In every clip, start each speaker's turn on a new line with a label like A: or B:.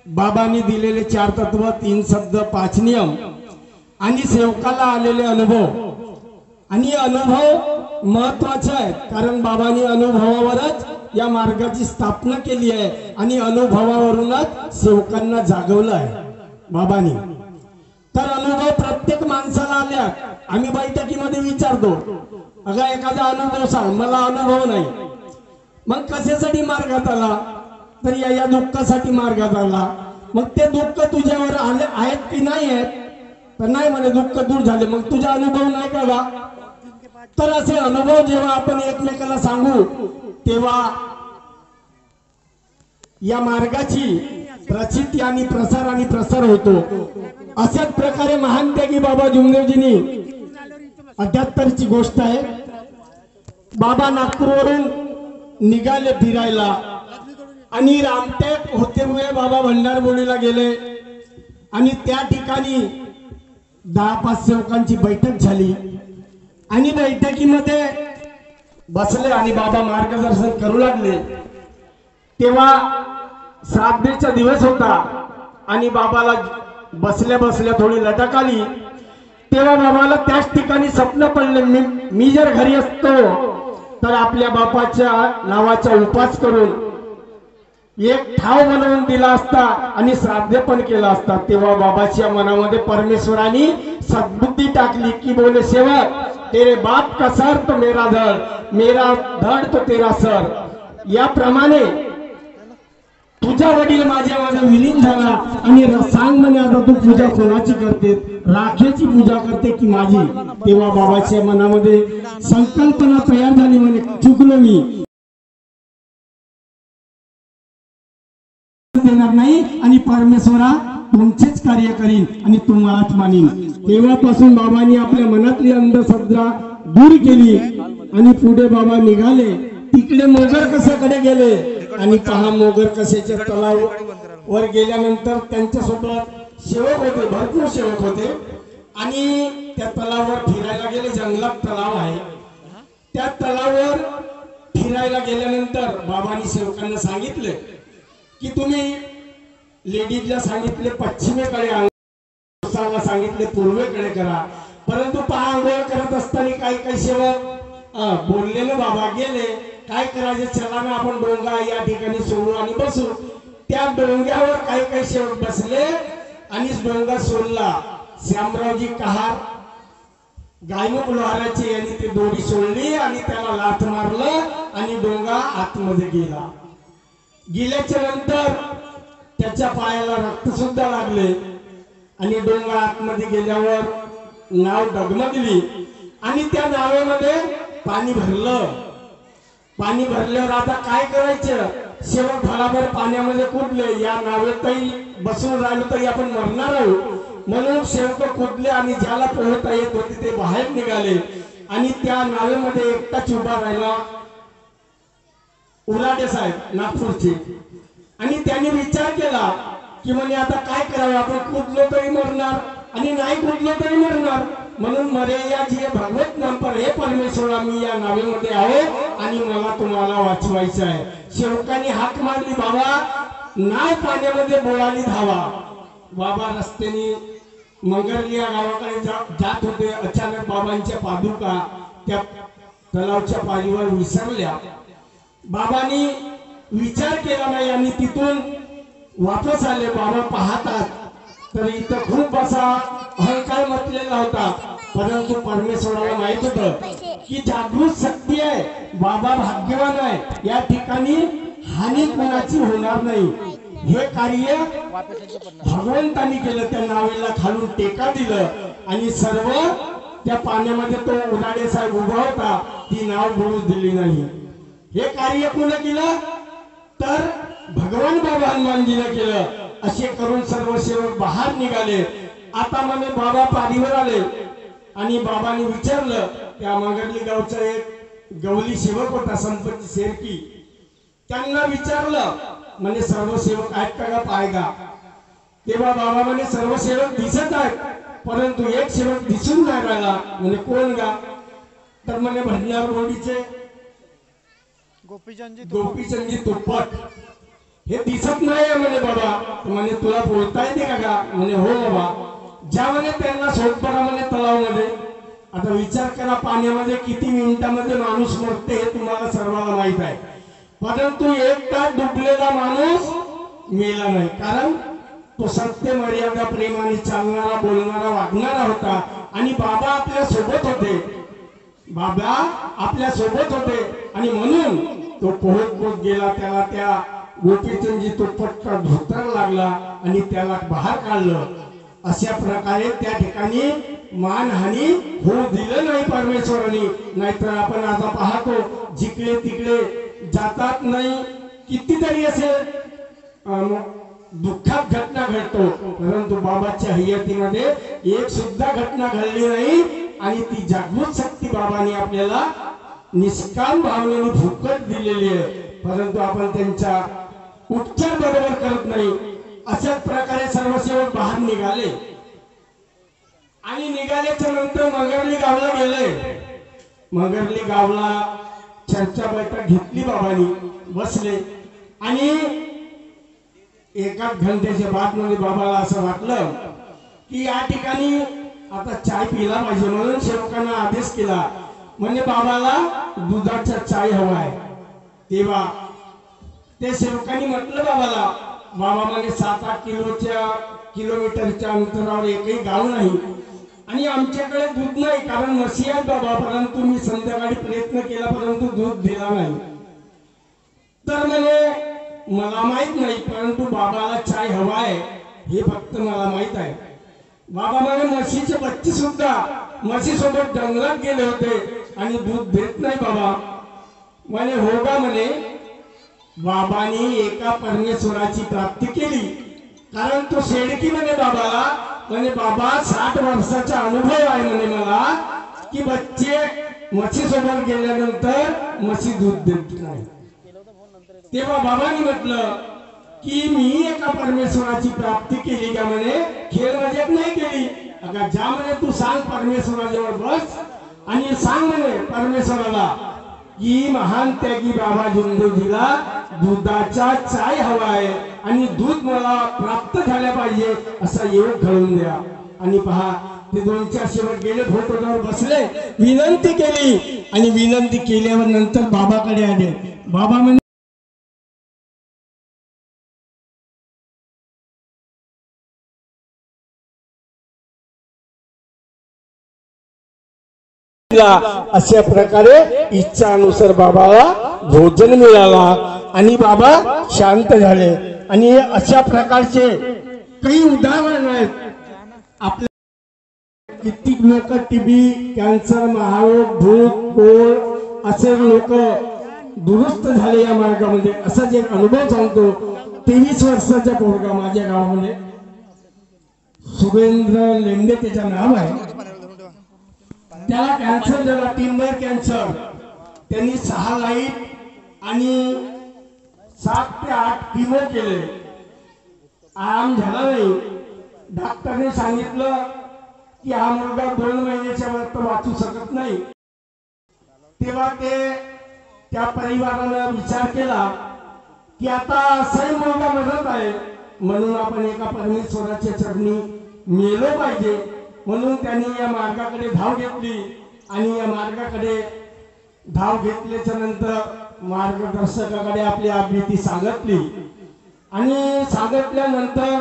A: बाबांनी दिलेले 4 तत्व, 3 शब्द, 5 नियम आणि सेवकाला आलेले अनुभव। आणि अनुभव महत्वाचे आहेत, कारण बाबांनी अनुभवावरच या मार्गाची स्थापना केली आहे आणि अनुभवावरूनच सेवकांना जागवलं आहे बाबांनी। तर अनुभव प्रत्येक माणसाला आल्या। आम्ही बैठकीमध्ये विचारतो, अगं एखादा अनुभव सांग, मला अनुभव नाही। मग कशासाठी मार्गात आला? तर या दुःखासाठी मार्गात आला। मग ते दुःख तुझ्यावर आले आहेत की नाही आहेत? तर नाही म्हणे, दुःख दूर झाले। मग तुझा अनुभव नाही का? तर असे अनुभव जेव्हा आपण एकमेकाला सांगू तेव्हा या मार्गाची प्रचिती आणि प्रसार होतो। अशाच प्रकारे महान त्यागी बाबा जुमदेवजींनी 78ची गोष्ट आहे। बाबा नागपूरवरून निघाले फिरायला आणि रामटेक होते हुए बाबा भंडारबोलीला गेले आणि त्या ठिकाणी 10-5 सेवकांची बैठक झाली आणि बैठकीमध्ये बसले आणि बाबा मार्गदर्शन करू लागले। तेव्हा श्राद्धेचा दिवस होता आणि बाबाला बसल्या बसल्या थोडी लटक आली। तेव्हा बाबाला त्याच ठिकाणी स्वप्न पडले, मी जर घरी असतो तर आपल्या बापाच्या नावाचा उपास करून एक ठाव बनवून दिला असता आणि श्राद्ध पण केला असता। तेव्हा बाबाच्या मनामध्ये परमेश्वराने सद्बुद्धी टाकली की बोले सेवक, तेरे बाप का सर तो मेरा धड़, मेरा धड़ तो तेरा सर। याप्रमाणे तुझा वडील माझ्या मध्ये विलीन झाला आणि सांग म्हणे आता तू पूजा कोणाची करते? राखेची पूजा करते की माझी? तेव्हा बाबाच्या मनामध्ये संकल्पना तयार झाली, म्हणे चुकलो मी, देणार नाही आणि परमेश्वरा तुमचेच कार्य करीन आणि तुम्हालाच मानीन। तेव्हापासून बाबांनी आपल्या मनातली अंधश्रद्धा दूर केली आणि पुढे बाबा निघाले। तिकडे मोगर कशाकडे गेले आणि पहा मोगर कशाच्या तलावावर गेल्यानंतर त्यांच्यासोबत सेवक होते, भरपूर सेवक होते आणि त्या तलावावर फिरायला गेले। जंगलात तलाव आहे, त्या तलावावर फिरायला गेल्यानंतर बाबांनी सेवकांना सांगितले की तुम्ही लेडीजला सांगितले पश्चिमेकडे, पुरुषाला सांगितले पूर्वेकडे करा। परंतु पहा आंघोळ करत असताना काही सेवक बोललेले बाबा गेले, काय करायचे, चला ना आपण डोंगा या ठिकाणी सोडू आणि बसू। त्या डोंग्यावर काही सेवक बसले आणि डोंगा सोडला। श्यामरावजी कहार गायमुख लोहाराची यांनी ती दोरी सोडली आणि त्याला लाथ मारलं आणि डोंगा आतमध्ये गेला। गेल्याच्या नंतर त्याच्या पायाला रक्त सुद्धा लागले आणि डोंगा आतमध्ये गेल्यावर नाव डगमगली आणि त्या नावेमध्ये पाणी भरलं। पाणी भरल्यावर आता काय करायचं? सेवक भराभर पाण्यामध्ये कुदले। या नावेतही बसून राहिलो तरी आपण मरणार आहोत म्हणून सेवक कुदले आणि ज्याला पोहता येत होते ते बाहेर निघाले आणि त्या नावेमध्ये एकटाच उभा राहिला उलाटे साहेब नागपूरचे। आणि त्यांनी विचार केला की म्हणे आता काय करावं, आपण कुदलो तरी मरणार आणि नाही कुदलो तरी मरणार, म्हणून मरे या जी भगवत नाम पर हे परमेश्वरा मी या नावेमध्ये आहे आणि मला तुम्हाला वाचवायचं आहे। सेवकांनी हाक मारली, बाबा नाव पाण्यामध्ये बोळाली धावा। बाबा रस्त्याने मंगरलिया गावाकडे जात होते। अचानक बाबांच्या पादुका त्या तलावाच्या पाणीवर विसरल्या। बाबांनी विचार केला नाही आणि तिथून वापस आले। बाबा पाहतात तर इथं खूप असा अहंकार मतलेला होता, परंतु परमेश्वराला माहित होतं की जागृत शक्ती आहे, बाबा भाग्यवान आहे, या ठिकाणी हानी कोणाची होणार नाही। हे कार्य भगवंतानी केलं। त्या नावेला खालून टेका दिलं आणि सर्व त्या पाण्यामध्ये तो उलाडे साहेब उभा होता, ती नाव बुडू दिली नाही। हे कार्य कोणी केलं? तर भगवान बाबा हनुमानजीने केलं। असे करून सर्व सेवक बाहेर निघाले। आता म्हणे बाबा पाणीवर आले आणि बाबांनी विचारलं, त्या मंगरली गावचा एक गवली सेवक होता संपत्ती शेरकी, त्यांना विचारलं म्हणे सर्व सेवक आहेत का पायगा? तेव्हा बाबा म्हणे सर्व सेवक दिसत आहेत परंतु एक सेवक दिसून नाही राहिला। म्हणे कोण गा? तर म्हणे भंडारबोलीचे गोपीचंदजी तुप्पट। हे दिसत नाही म्हणे बाबा. म्हणे तुला बोलता येते का? म्हणे हो बाबा. ज्या म्हणे त्यांना सोडपडा म्हणे तलावामध्ये. आता विचार करा, पाण्यामध्ये किती मिनिटांमध्ये माणूस मरते हे तुम्हाला सर्वांना माहित आहे. परंतु एक तास डुबलेला माणूस मेला नाही, कारण तो सत्य मर्यादा प्रेमाने चालणारा, बोलणारा, वागणारा होता. आणि बाबा आपल्या सोबत होते. बाबा आपल्या सोबत होते आणि म्हणून तो पोहत गेला. त्याला त्या गोपीचंदजी तो पटका धोतर लागला आणि त्याला बाहेर काढलं. अशा प्रकारे त्या ठिकाणी मानहानी होऊ दिलं नाही परमेश्वराने. नाहीतर आपण आता पाहतो जिकडे तिकडे जातात नाही, कितीतरी असे दुःखात घटना घडतो, परंतु बाबाच्या हयातीमध्ये एक सुद्धा घटना घडली नाही. आणि ती जागृत शक्ती बाबांनी आपल्याला निष्काम भावनेने फुकट दिलेली आहे, परंतु आपण त्यांचा उपचार बरोबर करत नाही. अशाच प्रकारे सर्व सेवक बाहेर निघाले आणि निघाल्याच्या नंतर मंगरली गावला गेले. मंगरली गावला चर्चा बैठक घेतली, बाबांनी बसले आणि एकाच घंट्याच्या बाद मध्ये बाबाला असं वाटलं की या ठिकाणी आता चाय पिला पाहिजे. म्हणून सेवकांना आदेश केला, म्हणजे बाबाला दुधाचा चाय हवा आहे. तेव्हा ते सेवकांनी म्हटलं बाबाला, बाबा म्हणजे 7-8 किलोमीटरच्या अंतरावर एकही गाव नाही आणि आमच्याकडे दूध नाही, कारण म्हशी आहेत बाबा, परंतु मी संध्याकाळी प्रयत्न केला परंतु दूध दिला नाही. तर म्हणे मला माहित नाही, परंतु बाबाला चाय हवा आहे हे फक्त मला माहित आहे. बाबा म्हणे म्हशीचे बच्चे सुद्धा म्हशी सोबत जंगलात गेले होते आणि दूध देत नाही बाबा. म्हणे हो का? म्हणे बाबांनी एका परमेश्वराची प्राप्ती केली, कारण तो शेडकी म्हणे बाबाला, म्हणे बाबा 60 वर्षाचा अनुभव आहे म्हणे मला की बच्चे म्हशी सोबत गेल्यानंतर म्हशी दूध देत नाही. तेव्हा बाबांनी म्हटलं की मी एका परमेश्वराची प्राप्ती केली का? म्हणे खेळ मजाक नाही केली. अगं जा म्हणे, तू सांग परमेश्वराजवळ बस आणि सांग म्हणे परमेश्वराला की महान त्यागी बाबा जिंदगीला दुधाचा चाय हवा आहे आणि दूध मला प्राप्त झाल्या पाहिजे, असा योग घडवून द्या. आणि पहा, ते 2-4 सेवक गेले, फोटोवर बसले, विनंती केली आणि विनंती केल्यावर नंतर बाबाकडे आले. बाबा म्हणे अशा प्रकारे इच्छानुसार बाबाला भोजन मिळाला आणि बाबा शांत झाले. आणि अशा प्रकारचे काही उदाहरण आहेत. आपल्या कित्येक लोक टीबी, कॅन्सर, महारोग, भूत, पोळ असे लोक दुरुस्त झाले या मार्गामध्ये. असाच एक अनुभव सांगतो. 23 वर्षाचा पोरगा माझ्या गावामध्ये, सुरेंद्र लेंडे त्याचं नाव आहे. त्याला कॅन्सर झाला, टिम्बर कॅन्सर. त्यांनी 6 लाईट आणि 7 ते 8 किमो केले, आराम झाला नाही. डॉक्टरने सांगितलं की हा मुलगा 2 महिन्याच्या वर वाचू शकत नाही. तेव्हा त्या परिवारानं विचार केला की आता असाही मुलगा मरत आहे, म्हणून आपण एका परमेश्वराच्या चरणी मेलो पाहिजे. म्हणून त्यांनी या मार्गाकडे धाव घेतली आणि या मार्गाकडे धाव घेतल्याच्या नंतर मार्गदर्शकाकडे आपली अभिप्राय सांगितली आणि सांगितल्यानंतर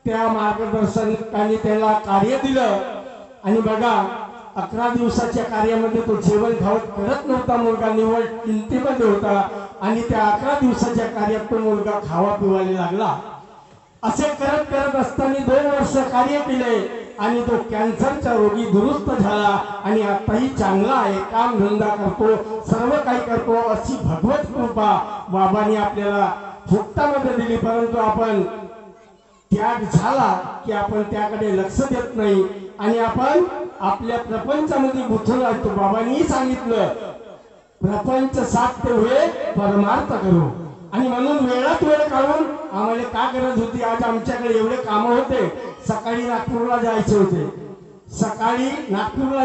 A: त्या मार्गदर्शकाने त्याला कार्य दिलं. आणि बघा, 11 दिवसाच्या कार्यामध्ये तो जेवण खावत करत नव्हता. मुलगा निवड चिंतेमध्ये होता आणि त्या 11 दिवसाच्या कार्यात तो मुलगा खावा पिवायला लागला. असे करत करत असताना 2 वर्ष कार्य केले आणि तो कॅन्सरचा रोगी दुरुस्त झाला आणि आताही चांगला आहे, काम धंदा करतो, सर्व काही करतो. अशी भगवत कृपा बाबांनी आपल्याला फुकटामध्ये दिली. परंतु आपण त्याग झाला की आपण त्याकडे लक्ष देत नाही आणि आपण आपल्या प्रपंचामध्ये गुंतून राहतो. बाबांनी सांगितलं, प्रपंच साध्य होय परमार्थ करू. आणि म्हणून वेळात वेळ काढून आम्हाला का गरज होती, आज आमच्याकडे एवढे काम होते. सकाळी नागपूरला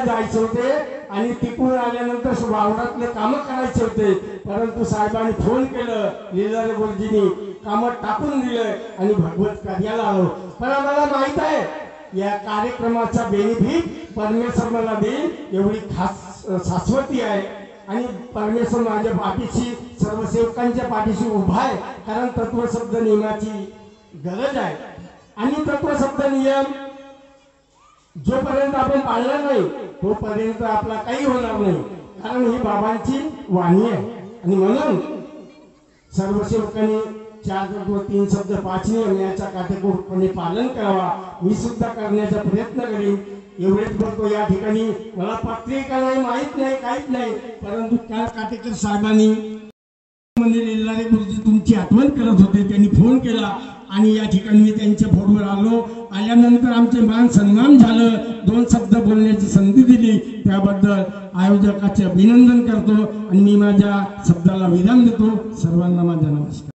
A: जायचे होते आणि तिकडून आल्यानंतर वावरातले काम करायचे होते, परंतु साहेबांनी फोन केलं लीलारे गुरुजींनी कामं टाकून दिलंय आणि भागवत कार्याला आलो. पण आम्हाला माहित आहे या कार्यक्रमाचा बेनिफिट परमेश्वर मला देईल एवढी खास शाश्वती आहे. आणि परमेश्वर माझ्या पाठीशी सर्व सेवकांच्या पाठीशी उभा आहे. कारण तत्वशब्द नियमाची गरज आहे. आणि तत्वशब्द नियम जोपर्यंत आपण पाळला नाही तोपर्यंत आपला काही होणार नाही. कारण ही बाबांची वाणी आहे. आणि म्हणून सर्व सेवकांनी 4 तत्व 3 शब्द 5 नियम याचा काटेकोरपणे पालन करावा. मी सुद्धा करण्याचा प्रयत्न करीन. एवढेच बोलतो. या ठिकाणी मला पत्रिका नाही, माहीत नाही, काहीच नाही, परंतु त्या काटेकर साहेबांनी म्हणजे लिल्लारे गुरुजी तुमची आठवण करत होते. त्यांनी फोन केला आणि या ठिकाणी मी त्यांच्या फोनवर आलो. आल्यानंतर आमचे मान सन्मान झालं. 2 शब्द बोलण्याची संधी दिली त्याबद्दल आयोजकाचे अभिनंदन करतो आणि मी माझ्या शब्दाला विराम देतो. सर्वांना माझा नमस्कार.